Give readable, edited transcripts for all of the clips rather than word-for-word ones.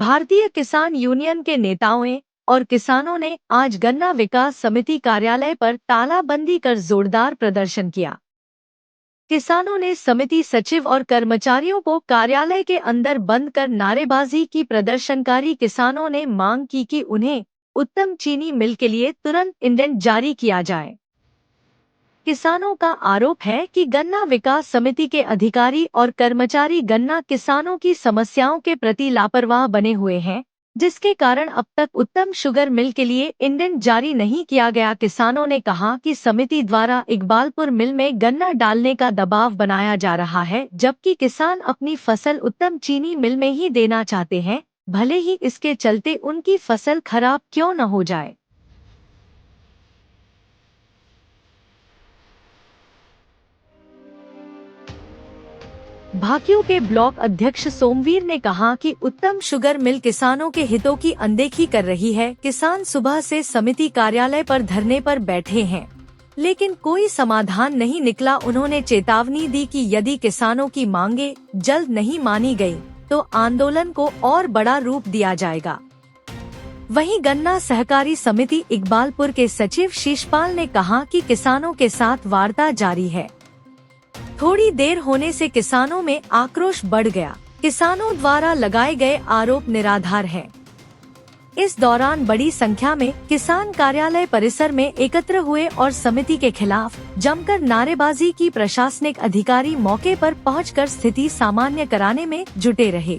भारतीय किसान यूनियन के नेताओं और किसानों ने आज गन्ना विकास समिति कार्यालय पर तालाबंदी कर जोरदार प्रदर्शन किया। किसानों ने समिति सचिव और कर्मचारियों को कार्यालय के अंदर बंद कर नारेबाजी की। प्रदर्शनकारी किसानों ने मांग की कि उन्हें उत्तम चीनी मिल के लिए तुरंत इंडेंट जारी किया जाए। किसानों का आरोप है कि गन्ना विकास समिति के अधिकारी और कर्मचारी गन्ना किसानों की समस्याओं के प्रति लापरवाह बने हुए हैं, जिसके कारण अब तक उत्तम शुगर मिल के लिए इंडेंट जारी नहीं किया गया। किसानों ने कहा कि समिति द्वारा इकबालपुर मिल में गन्ना डालने का दबाव बनाया जा रहा है, जबकि किसान अपनी फसल उत्तम चीनी मिल में ही देना चाहते हैं, भले ही इसके चलते उनकी फसल खराब क्यों न हो जाए। भाकियू के ब्लॉक अध्यक्ष सोमवीर ने कहा कि उत्तम शुगर मिल किसानों के हितों की अनदेखी कर रही है। किसान सुबह से समिति कार्यालय पर धरने पर बैठे हैं, लेकिन कोई समाधान नहीं निकला। उन्होंने चेतावनी दी कि यदि किसानों की मांगे जल्द नहीं मानी गई, तो आंदोलन को और बड़ा रूप दिया जाएगा। वहीं गन्ना सहकारी समिति इकबालपुर के सचिव शीशपाल ने कहा कि किसानों के साथ वार्ता जारी है। थोड़ी देर होने से किसानों में आक्रोश बढ़ गया। किसानों द्वारा लगाए गए आरोप निराधार हैं। इस दौरान बड़ी संख्या में किसान कार्यालय परिसर में एकत्र हुए और समिति के खिलाफ जमकर नारेबाजी की। प्रशासनिक अधिकारी मौके पर पहुंचकर स्थिति सामान्य कराने में जुटे रहे।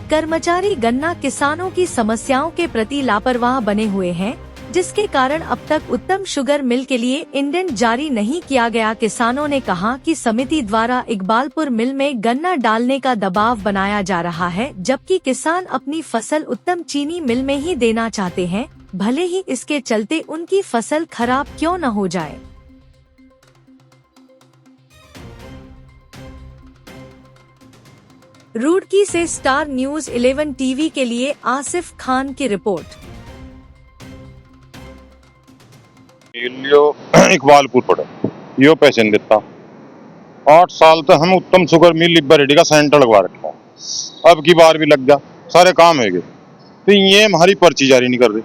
कर्मचारी गन्ना किसानों की समस्याओं के प्रति लापरवाह बने हुए हैं, जिसके कारण अब तक उत्तम शुगर मिल के लिए इंडेंट जारी नहीं किया गया। किसानों ने कहा कि समिति द्वारा इकबालपुर मिल में गन्ना डालने का दबाव बनाया जा रहा है, जबकि किसान अपनी फसल उत्तम चीनी मिल में ही देना चाहते हैं, भले ही इसके चलते उनकी फसल खराब क्यों न हो जाए। रुड़की से स्टार न्यूज 11 टीवी के लिए आसिफ खान की रिपोर्ट। इकबालपुर पड़े यो पैसे नहीं देता। 8 साल तक हम उत्तम शुगर मिल लिब्बा रेड्डी का सेंटर लगवा रखा है, अब की बार भी लग गया, सारे काम है गए, तो ये हमारी पर्ची जारी नहीं कर रहे।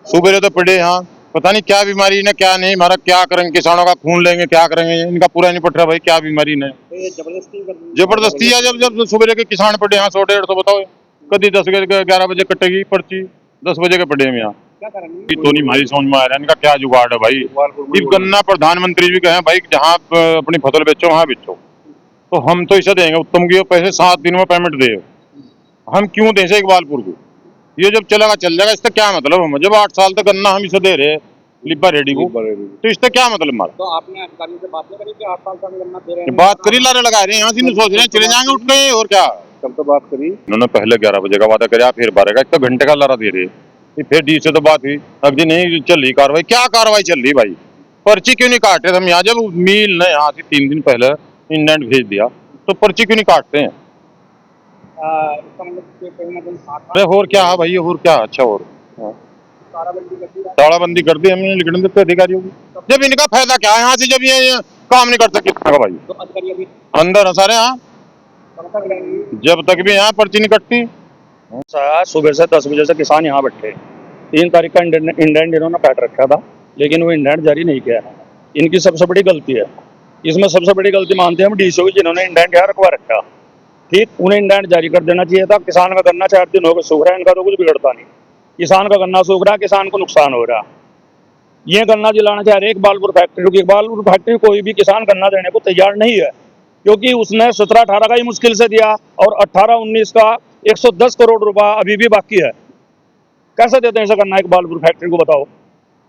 सुबह तो पड़े यहाँ, पता नहीं क्या बीमारी ने क्या नहीं, हमारा क्या करेंगे, किसानों का खून लेंगे, क्या करेंगे, इनका पूरा नहीं पट रहा भाई, क्या बीमारी ने जबरदस्ती है। जब जब सुबह के किसान पड़े यहाँ 100-150 बताओ, कभी 10-11 बजे कटेगी पर्ची, 10 बजे के पड़े हम यहाँ। तो नहीं हमारी समझ में आ रहा है इनका क्या जुगाड़ है भाई। इस गन्ना प्रधानमंत्री भी कहे भाई जहाँ अपनी फसल बेचो वहाँ बेचो, तो हम तो इसे देंगे उत्तम की पैसे 7 दिन में पेमेंट दे, हम क्यों दें इकबालपुर को। ये जब चलेगा चल जाएगा, इसका क्या मतलब। हम जब 8 साल तक गन्ना हम इसे दे रहे लिब्बा रेड्डी को, तो इसका क्या मतलब हमारा। तो आपने अधिकारियों से बात नहीं करी कि 8 साल से गन्ना दे रहे हैं? बात करी, लारे लगा रहे हैं, यहाँ से सोच रहे हैं चले जाएंगे उठ गए, और क्या। कल तो बात करी उन्होंने, पहले 11 बजे का वादा कराया, फिर 12 का, 1 घंटे का लारा दे रहे, फिर डी से तो बात हुई, अब जी नहीं चल रही कार्रवाई। क्या कार्रवाई चल रही भाई, पर्ची क्यों नहीं काट रहे हम यहाँ। जब मिल ने यहाँ से 3 दिन पहले इंडेंट भेज दिया, तो पर्ची क्यों नहीं काटते हैं। अरे और क्या है भाई, और क्या अच्छा। और तालाबंदी कर दी हमने, लिखने देते अधिकारियों को। जब इनका फायदा क्या है यहाँ से, जब ये काम नहीं कर सकते भाई, तो अंदर है सारे यहाँ, जब तक भी यहाँ पर्ची नहीं कटती। सुबह से 10 बजे से किसान यहाँ बैठे, 3 तारीख का इंडेंट इन्होंने काट रखा था, लेकिन वो इंडेंट जारी नहीं किया है। इनकी सबसे बड़ी गलती है, इसमें सबसे बड़ी गलती मानते हैं हम डीसीओ की, जिन्होंने इंडेंट यहाँ रखवा रखा। ठीक, उन्हें इंडेंट जारी कर देना चाहिए था। किसान का गन्ना 4 दिन हो गए सूख रहा है, इनका तो कुछ बिगड़ता नहीं। किसान का गन्ना सूख रहा है, किसान को नुकसान हो रहा। ये गन्ना दिलाना चाह रहे इकबालपुर फैक्ट्री, इकबालपुर फैक्ट्री कोई भी किसान गन्ना देने को तैयार नहीं है, क्योंकि उसने 17-18 का ही मुश्किल से दिया और 18-19 का 110 करोड़ रुपया अभी भी बाकी है। कैसे देते हैं ऐसा गन्ना इकबालपुर फैक्ट्री को, बताओ।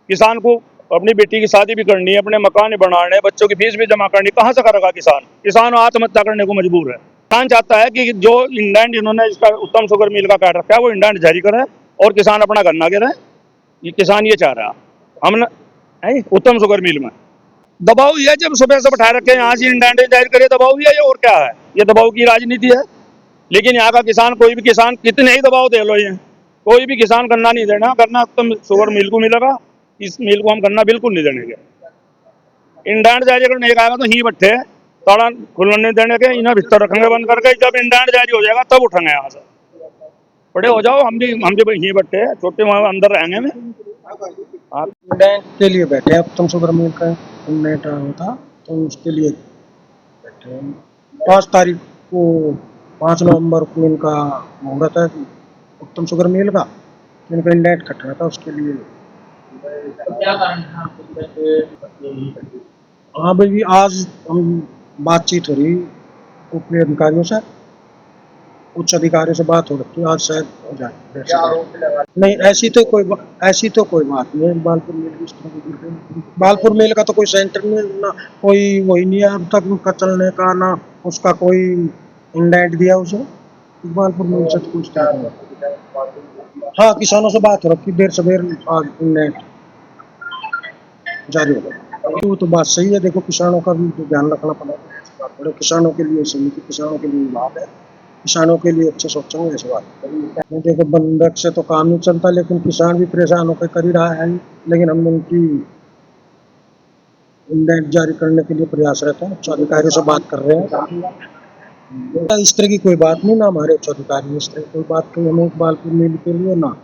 किसान को अपनी बेटी की शादी भी करनी है, अपने मकान बनाने, बच्चों की फीस भी जमा करनी, कहाँ से करेगा किसान। किसान आत्महत्या करने को मजबूर है। किसान चाहता है कि जो इंडेंट इन्होंने इसका उत्तम शुगर मिल का काट रखा है, वो इंडेंट जारी करे और किसान अपना गन्ना गिरे। ये किसान ये चाह रहा है। हम उत्तम शुगर मिल में दबाव ये, जब सुबह से बैठा रखे यहाँ से इंडेंट जारी करे, दबाव ये और क्या है। ये दबाव की राजनीति है। लेकिन यहाँ का किसान, कोई भी किसान कितने ही दबाव दे लो, ये कोई भी किसान गन्ना नहीं देना। गन्ना उत्तम शुगर मिल को मिलेगा, इस मिल को हम गन्ना बिल्कुल नहीं देने के। इंडेंट जारी करने आएगा तो ही बैठे ताला खुलने देने के, इन्हें भीतर रखेंगे बंद करके। जब इंडेंट जारी हो जाएगा तब उठेंगे यहाँ से। बड़े हो जाओ, हम भी यहीं बैठे हैं, छोटे वहां अंदर रहेंगे में। आप बैंक के लिए बैठे हैं, उत्तम शुगर मिल का नेट था तो उसके लिए बैठे हैं। 5 तारीख को 5 नवंबर को इनका मुहूर्त है उत्तम शुगर मिल का, तो इनका इंडेंट कट रहा था उसके लिए। क्या कारण था आपको जैसे हाँ भाई, आज हम बातचीत हो रही ऊपरी अधिकारियों से, उच्च अधिकारियों से बात हो रही, आज शायद हो जाए। नहीं, ऐसी तो कोई बात नहीं है। बालपुर मेल की इस तरह की कोई- बालपुर मेल का तो कोई सेंटर नहीं, ना कोई वही नहीं है अब तक उनका चलने का, ना उसका कोई इंडेंट दिया उसे। बालपुर मेल से तो कुछ नहीं। हाँ, किसानों से बात हो रखी, देर सवेर आज इंडेंट जारी होगा। वो तो बात सही है, देखो किसानों का भी तो ध्यान रखना पड़ेगा। किसानों के लिए समिति, किसानों के लिए बात है, किसानों के लिए अच्छे सोचेंगे ऐसी बात नहीं। देखो, बंधक से तो काम नहीं चलता, लेकिन किसान भी परेशान होकर कर ही रहा है। लेकिन हम उनकी इंडेंट जारी करने के लिए प्रयास रहते हैं, उच्च अधिकारियों से बात कर रहे हैं। इस तरह की कोई बात नहीं, ना हमारे उच्च अधिकारी इस तरह की कोई बात कही हमें बालपुर मेल के लिए, ना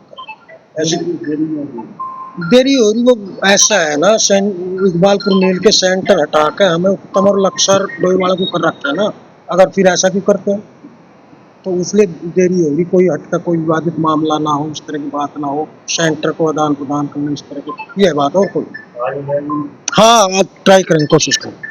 ऐसी देरी हो रही। वो ऐसा है ना, इकबालपुर मेल के सेंटर हटा के हमें उत्तम और लक्सर डोईवाला को कर रखते हैं ना। अगर फिर ऐसा क्यों करते हैं, तो इसलिए देरी हो रही। कोई हटका कोई विवादित मामला ना हो, इस तरह की बात ना हो, सेंटर को आदान प्रदान करना, इस तरह की यह बात और कोई। हाँ, आज ट्राई करेंगे, कोशिश करेंगे।